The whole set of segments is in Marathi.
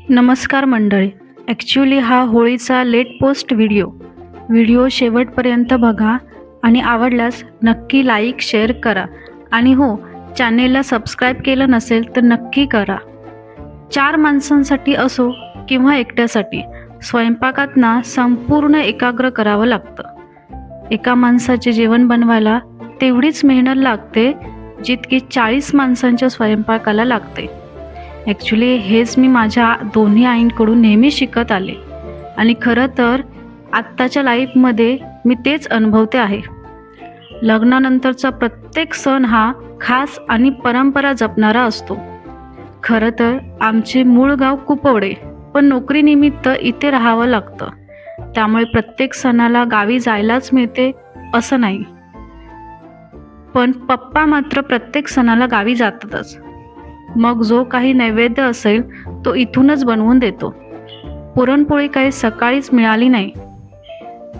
नमस्कार मंडळी. ॲक्च्युली हा होळीचा लेट पोस्ट व्हिडिओ शेवटपर्यंत बघा आणि आवडल्यास नक्की लाईक शेअर करा आणि हो, चॅनेलला सबस्क्राईब केलं नसेल तर नक्की करा. 4 माणसांसाठी असो किंवा एकट्यासाठी स्वयंपाकात ना संपूर्ण एकाग्र करावं लागतं. एका माणसाचे जेवण बनवायला तेवढीच मेहनत लागते जितकी 40 माणसांच्या स्वयंपाकाला लागते. ॲक्च्युली हेच मी माझ्या दोन्ही आईंकडून नेहमी शिकत आले आणि खरं तर आत्ताच्या लाईफमध्ये मी तेच अनुभवते आहे. लग्नानंतरचा प्रत्येक सण हा खास आणि परंपरा जपणारा असतो. खरं तर आमचे मूळ गाव कुपवडे, पण नोकरीनिमित्त इथे राहावं लागतं. त्यामुळे प्रत्येक सणाला गावी जायलाच मिळते असं नाही. पण पप्पा मात्र प्रत्येक सणाला गावी जातातच. मग जो काही नैवेद्य असेल तो इथूनच बनवून देतो. पुरणपोळी काही सकाळीच मिळाली नाही,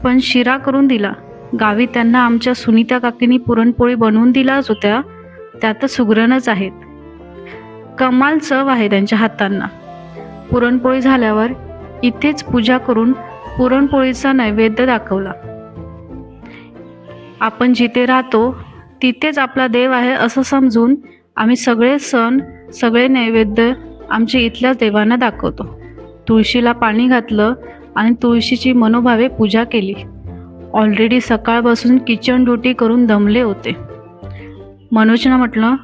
पण शिरा करून दिला. गावी त्यांना आमच्या सुनीता काकींनी पुरणपोळी बनवून दिल्याच होत्या. त्या तर सुगरणच आहेत. कमाल चव आहे त्यांच्या हातांना. पुरणपोळी झाल्यावर इथेच पूजा करून पुरणपोळीचा नैवेद्य दाखवला. आपण जिथे राहतो तिथेच आपला देव आहे असं समजून आम्ही सगळे सण, सगळे नैवेद्य आमच्या इथल्याच देवांना दाखवतो. तुळशीला पाणी घातलं आणि तुळशीची मनोभावे पूजा केली. ऑलरेडी सकाळपासून किचन ड्युटी करून दमले होते. मनोजनं म्हटलं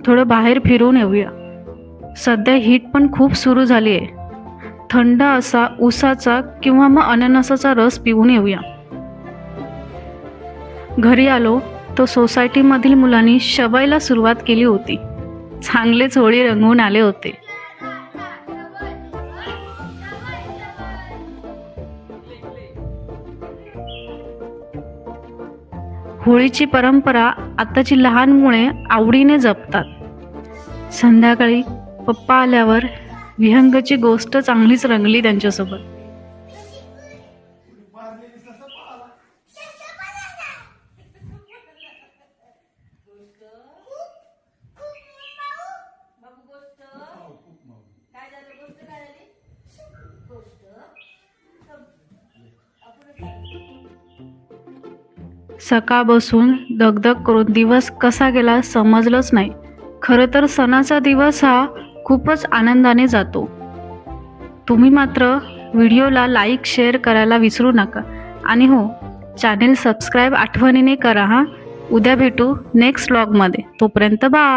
थोडं बाहेर फिरून येऊया. सध्या हीट पण खूप सुरू झाली आहे. थंड असा ऊसाचा किंवा मग अननसाचा रस पिऊन येऊया. घरी आलो तो सोसायटीमधील मुलांनी शबायला सुरुवात केली होती. चांगलेच होळी रंगवून आले होते. होळीची परंपरा आताची लहान मुले आवडीने जपतात. संध्याकाळी पप्पा आल्यावर विहंगची गोष्ट चांगलीच रंगली त्यांच्यासोबत. सकाळ बसून दगदग करून दिवस कसा गेला समजलंच नाही. खरं तर सणाचा दिवस हा खूपच आनंदाने जातो. तुम्ही मात्र व्हिडिओला लाईक शेअर करायला विसरू नका आणि हो, चॅनेल सबस्क्राईब आठवणीने करा. उद्या भेटू नेक्स्ट व्लॉगमध्ये. तोपर्यंत बाय.